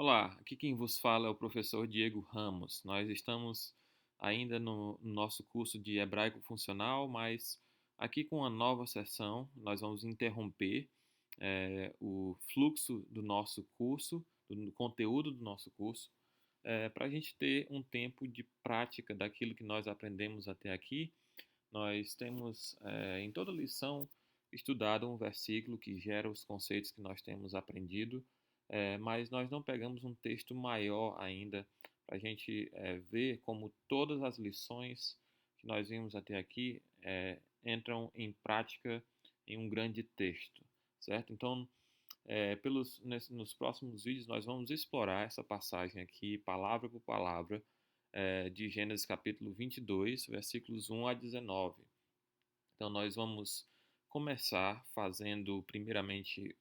Olá, aqui quem vos fala é o professor Diego Ramos. Nós estamos ainda no nosso curso de hebraico funcional, mas aqui com uma nova sessão, nós vamos interromper o fluxo do nosso curso, do conteúdo do nosso curso, para a gente ter um tempo de prática daquilo que nós aprendemos até aqui. Nós temos, em toda lição, estudado um versículo que gera os conceitos que nós temos aprendido, mas nós não pegamos um texto maior ainda para a gente ver como todas as lições que nós vimos até aqui entram em prática em um grande texto, certo? Então, nos próximos vídeos, nós vamos explorar essa passagem aqui, palavra por palavra, de Gênesis capítulo 22, versículos 1 a 19. Então, nós vamos começar fazendo, primeiramente,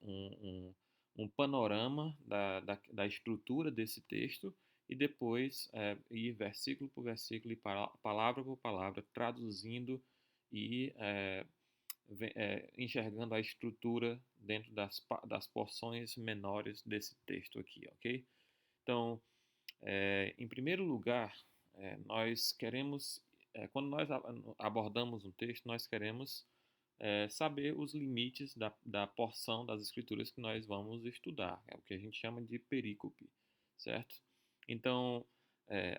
um panorama da estrutura desse texto e depois ir versículo por versículo e palavra por palavra, traduzindo e enxergando a estrutura dentro das porções menores desse texto aqui, ok? Então, em primeiro lugar, nós queremos, quando nós abordamos um texto, nós queremos saber os limites da porção das escrituras que nós vamos estudar. É o que a gente chama de perícope, certo? Então,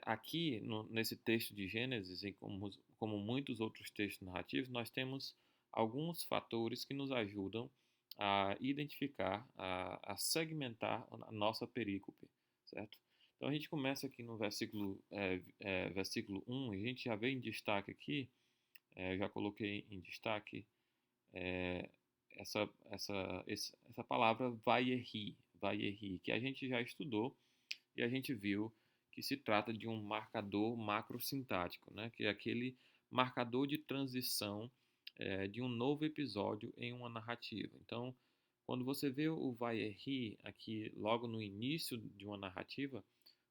aqui nesse texto de Gênesis, e como muitos outros textos narrativos, nós temos alguns fatores que nos ajudam a identificar, a segmentar a nossa perícope, certo? Então a gente começa aqui no versículo 1, e a gente já vê em destaque aqui, já coloquei em destaque é, essa palavra vayerhi, que a gente já estudou e a gente viu que se trata de um marcador macrosintático, né? Que é aquele marcador de transição de um novo episódio em uma narrativa. Então, quando você vê o vayerhi aqui logo no início de uma narrativa,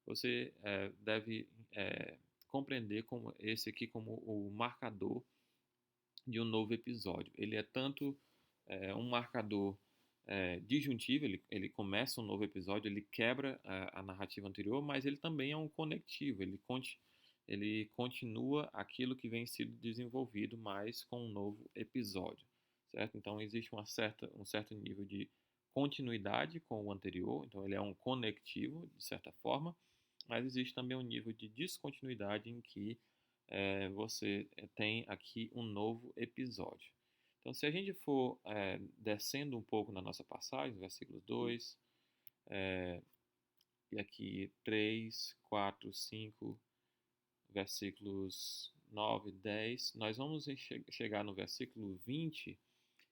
você deve compreender como esse aqui como o marcador de um novo episódio. Ele é tanto um marcador disjuntivo, ele começa um novo episódio, ele quebra a narrativa anterior, mas ele também é um conectivo, ele continua aquilo que vem sendo desenvolvido, mas com um novo episódio, certo? Então existe um certo nível de continuidade com o anterior, então ele é um conectivo, de certa forma, mas existe também um nível de descontinuidade em que você tem aqui um novo episódio. Então, se a gente for descendo um pouco na nossa passagem, versículos 2, e aqui 3, 4, 5, versículos 9, 10, nós vamos chegar no versículo 20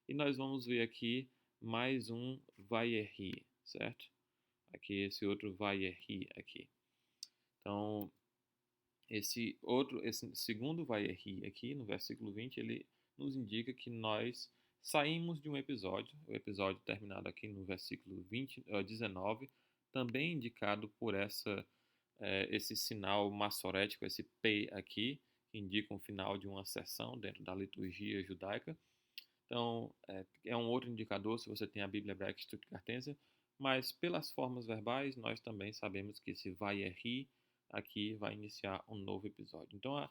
e nós vamos ver aqui mais um vayerhi, certo? Aqui esse outro vayerhi aqui. Então, esse segundo vayerhi aqui no versículo 20, ele nos indica que nós saímos de um episódio, o episódio terminado aqui no versículo 19, também indicado por esse sinal massorético, esse P aqui, que indica o final de uma sessão dentro da liturgia judaica. Então, é um outro indicador se você tem a Bíblia Hebraica Stuttgartense, mas pelas formas verbais, nós também sabemos que esse vayerhi aqui vai iniciar um novo episódio. Então,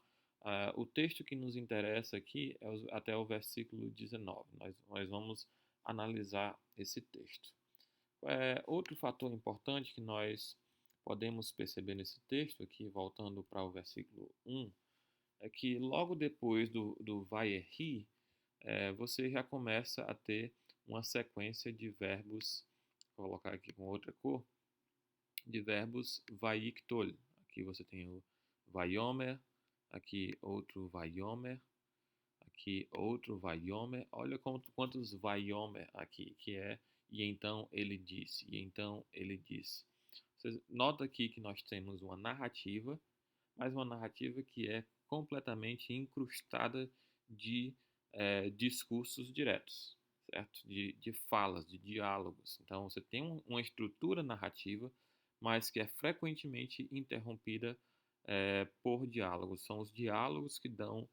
o texto que nos interessa aqui é até o versículo 19. Nós vamos analisar esse texto. Outro fator importante que nós podemos perceber nesse texto aqui, voltando para o versículo 1, é que logo depois do vayerhi, você já começa a ter uma sequência de verbos, vou colocar aqui com outra cor, de verbos vaiktol. Aqui você tem o vaiomer, aqui outro vaiomer, aqui outro vaiomer. Olha quantos vaiomer aqui, que é e então ele disse, e então ele disse. Você nota aqui que nós temos uma narrativa, mas uma narrativa que é completamente incrustada de discursos diretos, certo? De falas, de diálogos. Então você tem uma estrutura narrativa, mas que é frequentemente interrompida por diálogos. São os diálogos que dão,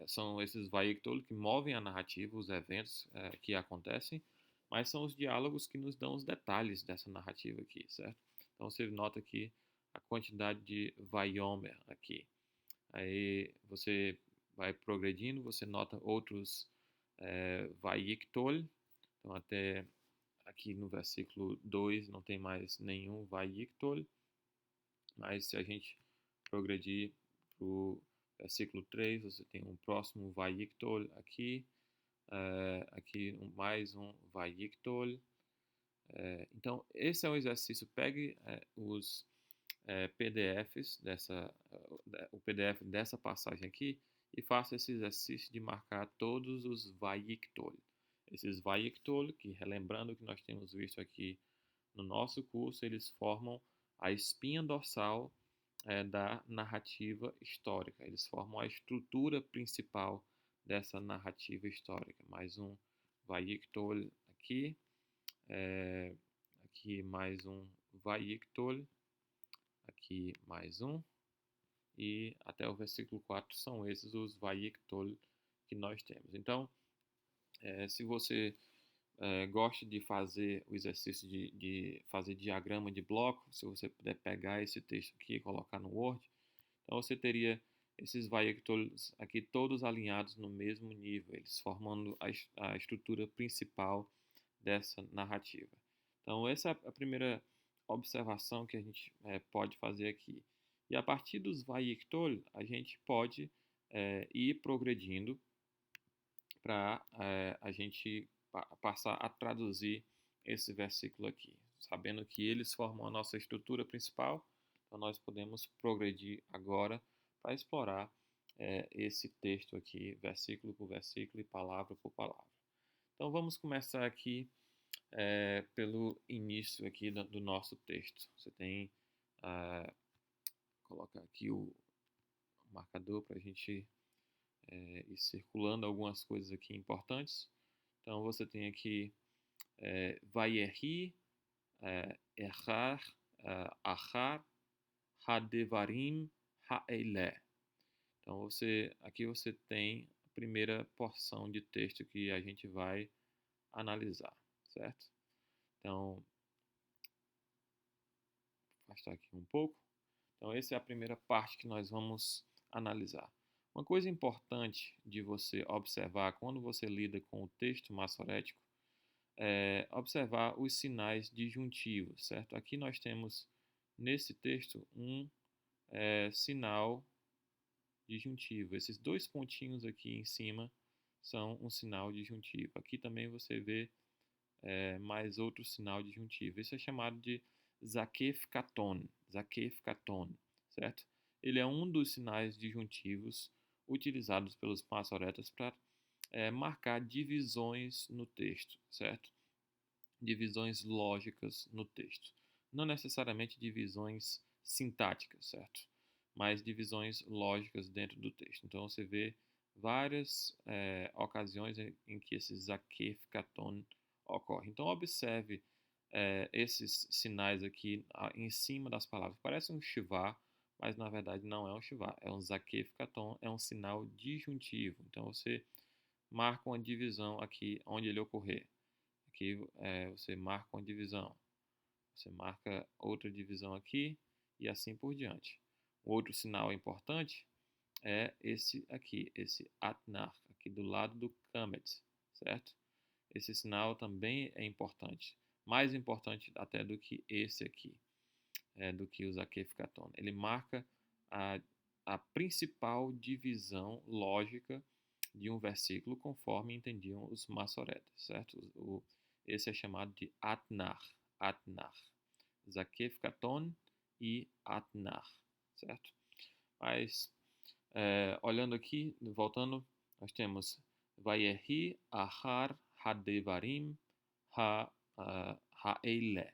são esses veículos que movem a narrativa, os eventos que acontecem, mas são os diálogos que nos dão os detalhes dessa narrativa aqui, certo? Então você nota aqui a quantidade de vaiomer aqui. Aí você vai progredindo, você nota outros vaiktol. Então até aqui no versículo 2 não tem mais nenhum vaiktol. Mas se a gente progredir para o versículo 3, você tem um próximo vaiktol aqui. Aqui mais um vaiktol. Então, esse é o exercício. Pegue os PDFs o PDF dessa passagem aqui e faça esse exercício de marcar todos os vaiktol. Esses vaiktol, que relembrando o que nós temos visto aqui no nosso curso, eles formam a espinha dorsal da narrativa histórica. Eles formam a estrutura principal dessa narrativa histórica. Mais um vaiktol aqui. Aqui mais um vaiktol, aqui mais um, e até o versículo 4 são esses os vaiktol que nós temos. Então, se você gosta de fazer o exercício de fazer diagrama de bloco, se você puder pegar esse texto aqui e colocar no Word, então você teria esses vaiktols aqui todos alinhados no mesmo nível, eles formando a estrutura principal dessa narrativa. Então, essa é a primeira observação que a gente pode fazer aqui. E a partir dos vaiktol, a gente pode ir progredindo para a gente passar a traduzir esse versículo aqui, sabendo que eles formam a nossa estrutura principal. Então, nós podemos progredir agora para explorar esse texto aqui, versículo por versículo e palavra por palavra. Então, vamos começar aqui pelo início aqui do nosso texto. Você tem, colocar aqui o marcador para a gente ir circulando algumas coisas aqui importantes. Então você tem aqui Vayehi, Errar, Achar, Hadevarim, Ha'eleh. Então aqui você tem a primeira porção de texto que a gente vai analisar, certo? Então, vou afastar aqui um pouco. Então, essa é a primeira parte que nós vamos analisar. Uma coisa importante de você observar quando você lida com o texto massorético é observar os sinais disjuntivos, certo? Aqui nós temos, nesse texto, um sinal disjuntivo. Esses dois pontinhos aqui em cima são um sinal disjuntivo. Aqui também você vê mais outro sinal disjuntivo. Isso é chamado de Zakef Katon, certo? Ele é um dos sinais disjuntivos utilizados pelos massoretas para marcar divisões no texto, certo? Divisões lógicas no texto. Não necessariamente divisões sintáticas, certo? Mas divisões lógicas dentro do texto. Então você vê várias ocasiões em que esse Zakef Katon ocorre. Então observe esses sinais aqui em cima das palavras. Parece um shivá, mas na verdade não é um shivá, é um zakef katon, é um sinal disjuntivo. Então você marca uma divisão aqui onde ele ocorrer. Aqui você marca uma divisão, você marca outra divisão aqui e assim por diante. Um outro sinal importante é esse aqui, esse atnar, aqui do lado do kamet, certo? Esse sinal também é importante, mais importante até do que esse aqui, do que o Zakef Katon. Ele marca a principal divisão lógica de um versículo conforme entendiam os massoretas, certo? Esse é chamado de Atnar, Zakef Katon e Atnar, certo? Mas, olhando aqui, voltando, nós temos Vayehi, Ahar, Hadevarim, Ha'eleh.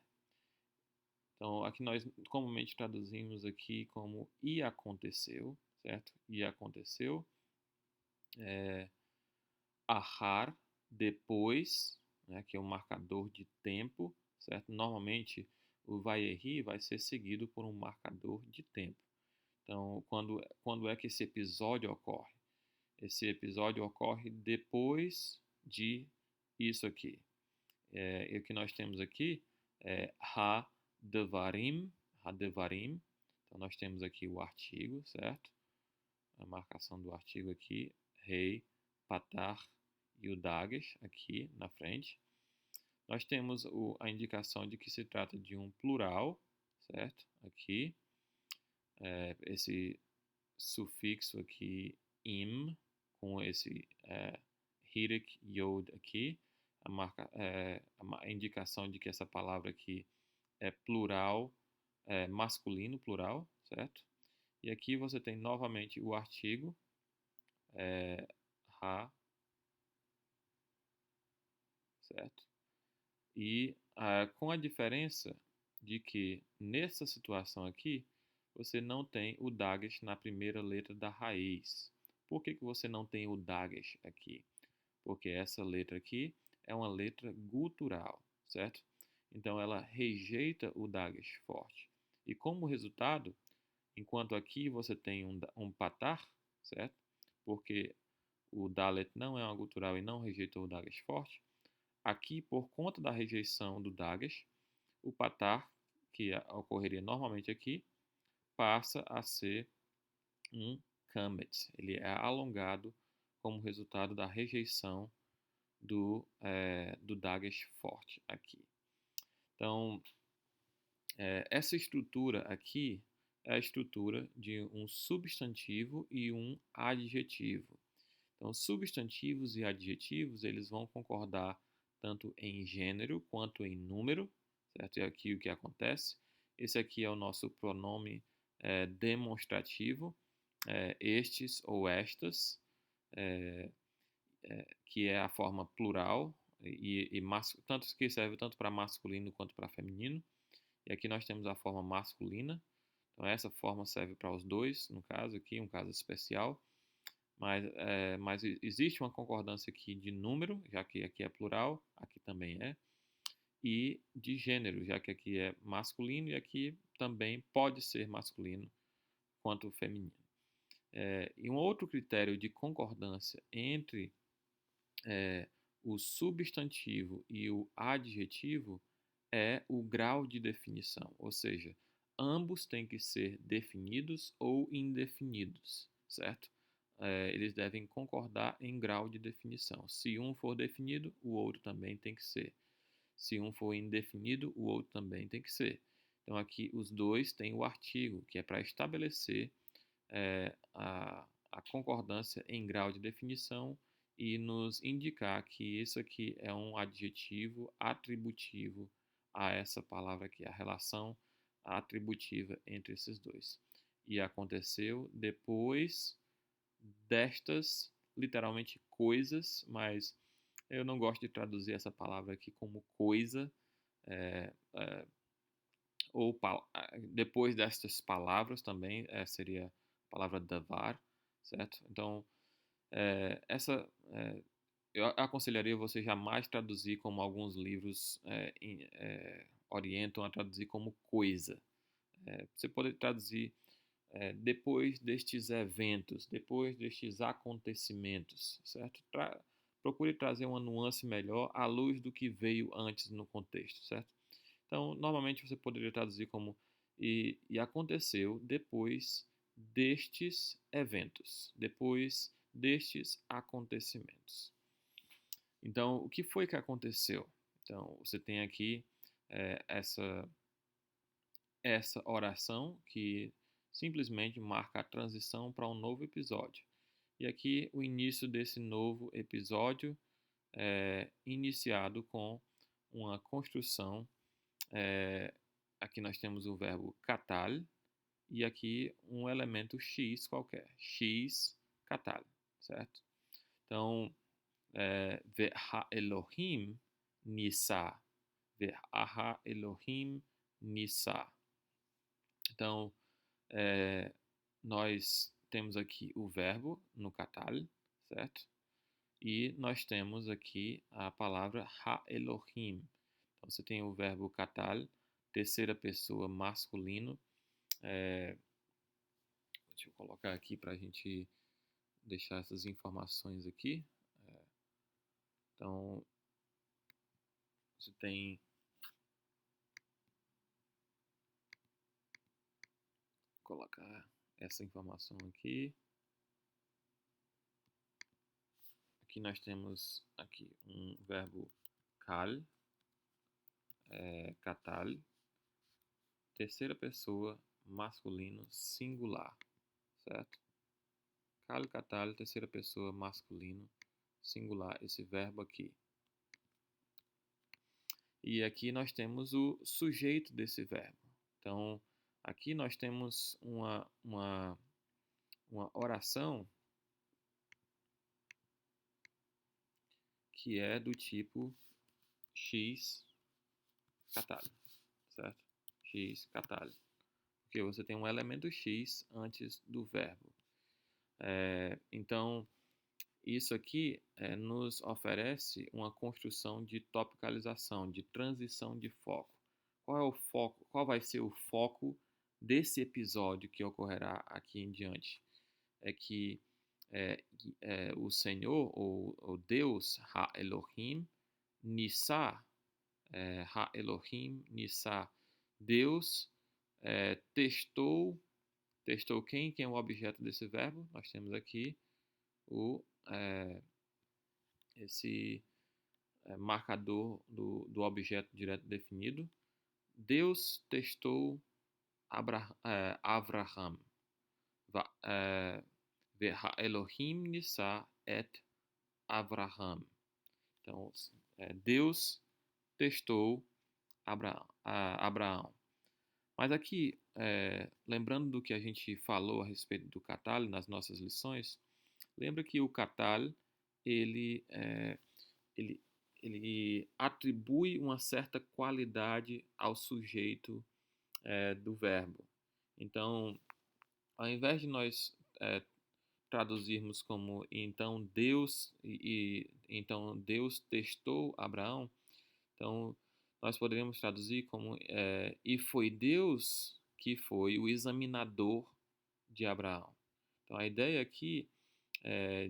Então, aqui nós comumente traduzimos aqui como e aconteceu, certo? E aconteceu. Ahar, depois, né, que é um marcador de tempo, certo? Normalmente, o Vayehi vai ser seguido por um marcador de tempo. Então, quando é que esse episódio ocorre? Esse episódio ocorre depois de isso aqui. E o que nós temos aqui é Devarim, Hadevarim. Então, nós temos aqui o artigo, certo? A marcação do artigo aqui, rei, patar e o dagesh aqui na frente. Nós temos a indicação de que se trata de um plural, certo? Aqui, esse sufixo aqui, im, com esse hirik yod aqui, a indicação de que essa palavra aqui é plural, masculino plural, certo? E aqui você tem novamente o artigo, ha, certo? E com a diferença de que nessa situação aqui, você não tem o dagesh na primeira letra da raiz. Por que você não tem o dagesh aqui? Porque essa letra aqui é uma letra gutural, certo? Então ela rejeita o dagesh forte. E como resultado, enquanto aqui você tem um patar, certo? Porque o dalet não é uma gutural e não rejeita o dagesh forte. Aqui, por conta da rejeição do dagesh, o patar, que ocorreria normalmente aqui, passa a ser um kamet. Ele é alongado como resultado da rejeição do dagesh forte aqui. Então, essa estrutura aqui é a estrutura de um substantivo e um adjetivo. Então, substantivos e adjetivos, eles vão concordar tanto em gênero quanto em número, certo? E aqui o que acontece? Esse aqui é o nosso pronome demonstrativo, estes ou estas, que é a forma plural, tanto que serve tanto para masculino quanto para feminino. E aqui nós temos a forma masculina. Então, essa forma serve para os dois, no caso aqui, um caso especial. Mas existe uma concordância aqui de número, já que aqui é plural, aqui também é, e de gênero, já que aqui é masculino e aqui também pode ser masculino quanto feminino. E um outro critério de concordância entre o substantivo e o adjetivo é o grau de definição, ou seja, ambos têm que ser definidos ou indefinidos, certo? Eles devem concordar em grau de definição. Se um for definido, o outro também tem que ser. Se um for indefinido, o outro também tem que ser. Então, aqui os dois têm o artigo, que é para estabelecer a concordância em grau de definição e nos indicar que isso aqui é um adjetivo atributivo a essa palavra aqui, a relação atributiva entre esses dois. E aconteceu depois destas, literalmente, coisas, mas eu não gosto de traduzir essa palavra aqui como coisa, ou depois destas palavras também seria a palavra davar, certo? Então, eu aconselharia você jamais traduzir como alguns livros orientam a traduzir como coisa. Você pode traduzir depois destes eventos, depois destes acontecimentos, certo? Procure trazer uma nuance melhor à luz do que veio antes no contexto, certo? Então, normalmente você poderia traduzir como e aconteceu depois destes eventos, depois destes acontecimentos. Então, o que foi que aconteceu? Então, você tem aqui essa oração que simplesmente marca a transição para um novo episódio. E aqui o início desse novo episódio iniciado com uma construção. Aqui nós temos o verbo katal e aqui um elemento x qualquer. X katal, certo? Então, ve'ha Elohim nisa. Ve'ha Elohim nisa. Então, nós temos aqui o verbo no katal, certo? E nós temos aqui a palavra ha-Elohim. Então, você tem o verbo katal, terceira pessoa masculino. Deixa eu colocar aqui para a gente deixar essas informações aqui. Então, você tem colocar essa informação aqui. Aqui nós temos aqui um verbo kal, katal, terceira pessoa, masculino, singular, certo? Kal, katal, terceira pessoa, masculino, singular, esse verbo aqui. E aqui nós temos o sujeito desse verbo. Então, aqui nós temos uma oração que é do tipo X catalho, certo? X catalho. Porque você tem um elemento X antes do verbo. Então, isso aqui nos oferece uma construção de topicalização, de transição de foco. Qual é o foco? Qual vai ser o foco desse episódio que ocorrerá aqui em diante? É que o Senhor, ou Deus, Ha-Elohim, Nissa, Ha-Elohim, Nissa, Deus testou quem? Quem é o objeto desse verbo? Nós temos aqui esse marcador do objeto direto definido. Deus testou Avraham. Elohim nissa et Avraham. Então, Deus testou Abraão. Mas aqui, lembrando do que a gente falou a respeito do katal nas nossas lições, lembra que o katal ele atribui uma certa qualidade ao sujeito do verbo. Então, ao invés de nós traduzirmos como então Deus então Deus testou Abraão, então nós poderíamos traduzir como e foi Deus que foi o examinador de Abraão. Então a ideia aqui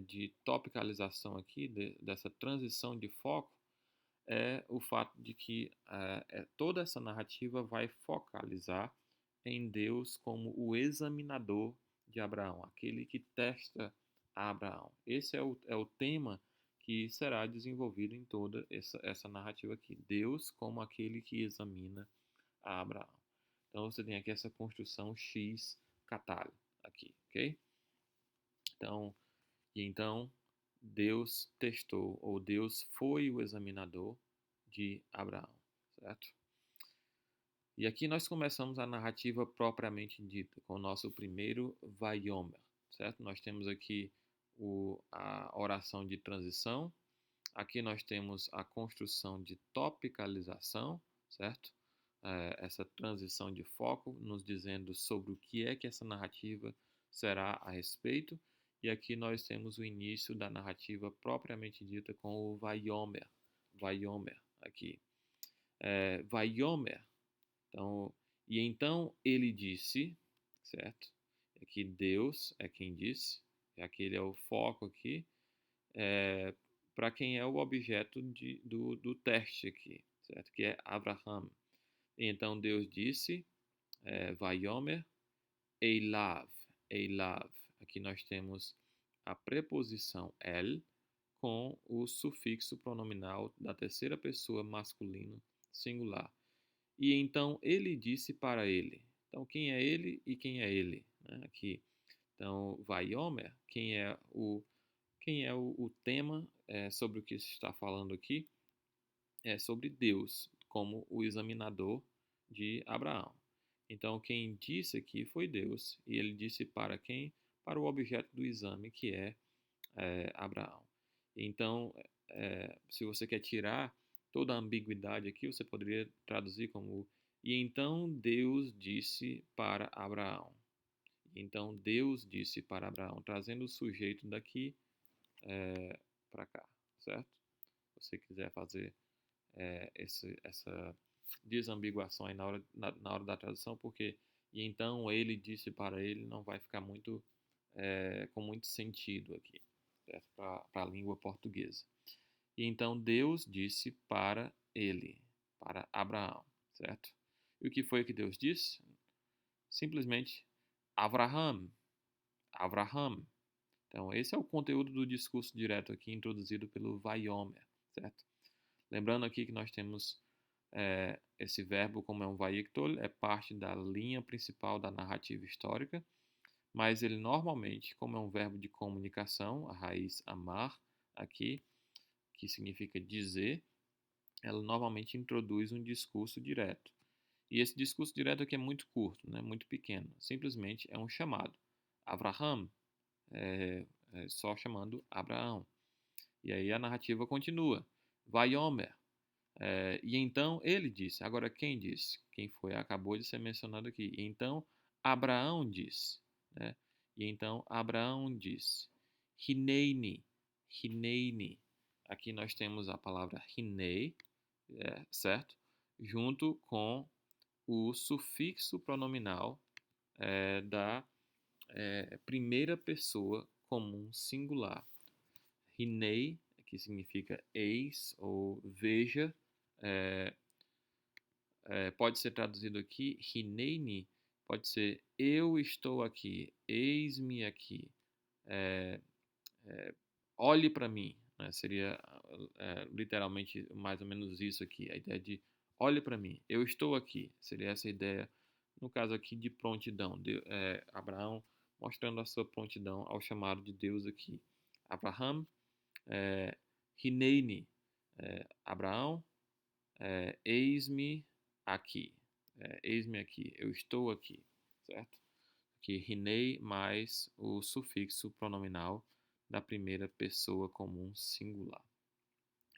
de topicalização aqui dessa transição de foco é o fato de que toda essa narrativa vai focalizar em Deus como o examinador de Abraão, aquele que testa Abraão. Esse é o tema que será desenvolvido em toda essa narrativa aqui. Deus como aquele que examina a Abraão. Então você tem aqui essa construção X catal aqui, ok? Então Deus testou, ou Deus foi o examinador de Abraão, certo? E aqui nós começamos a narrativa propriamente dita, com o nosso primeiro Vayomer, certo? Nós temos aqui a oração de transição, aqui nós temos a construção de topicalização, certo? Essa transição de foco, nos dizendo sobre o que é que essa narrativa será a respeito. E aqui nós temos o início da narrativa propriamente dita com o Vayomer. Vayomer, aqui. Vayomer. Então, e então ele disse, certo? Aqui Deus é quem disse. Aquele é o foco aqui. Para quem é o objeto do teste aqui, certo? Que é Abraham. Então Deus disse, Vayomer, Eilav, Eilav. Aqui nós temos a preposição el com o sufixo pronominal da terceira pessoa masculino singular. E então ele disse para ele. Então quem é ele e quem é ele? Né? Aqui. Então Vayomer, quem é o tema sobre o que se está falando aqui? É sobre Deus como o examinador de Abraão. Então, quem disse aqui foi Deus, e ele disse para quem? Para o objeto do exame, que é Abraão. Então, se você quer tirar toda a ambiguidade aqui, você poderia traduzir como e então Deus disse para Abraão. Então, Deus disse para Abraão, trazendo o sujeito daqui para cá, certo? Se você quiser fazer essa desambiguação aí na hora da tradução, porque e então ele disse para ele não vai ficar com muito sentido aqui para a língua portuguesa. E então Deus disse para ele, para Abraão, certo? E o que foi que Deus disse? Simplesmente Avraham, Avraham. Então, esse é o conteúdo do discurso direto aqui introduzido pelo Vayomer, certo? Lembrando aqui que nós temos esse verbo, como é um Vayikol, é parte da linha principal da narrativa histórica, mas ele normalmente, como é um verbo de comunicação, a raiz amar aqui, que significa dizer, ela normalmente introduz um discurso direto. E esse discurso direto aqui é muito curto, né, muito pequeno. Simplesmente é um chamado. Avraham, só chamando Abraão. E aí a narrativa continua. Vayomer. E então ele disse. Agora quem disse? Quem foi? Acabou de ser mencionado aqui. E então Abraão disse. Né? E então Abraão disse. Hineini. Hineini. Aqui nós temos a palavra hinei, certo? Junto com o sufixo pronominal da primeira pessoa comum singular. Hinei, que significa eis ou veja, é, pode ser traduzido aqui, Hineini, pode ser eu estou aqui, eis-me aqui, é, olhe para mim, né? Seria literalmente mais ou menos isso aqui, a ideia de olhe para mim, eu estou aqui, seria essa ideia, no caso aqui, de prontidão, Abraão mostrando a sua prontidão ao chamado de Deus aqui. Abraham, Hineini, Abraão, eis-me aqui, eis-me aqui, eu estou aqui, certo? Que Hinei mais o sufixo pronominal da primeira pessoa comum singular.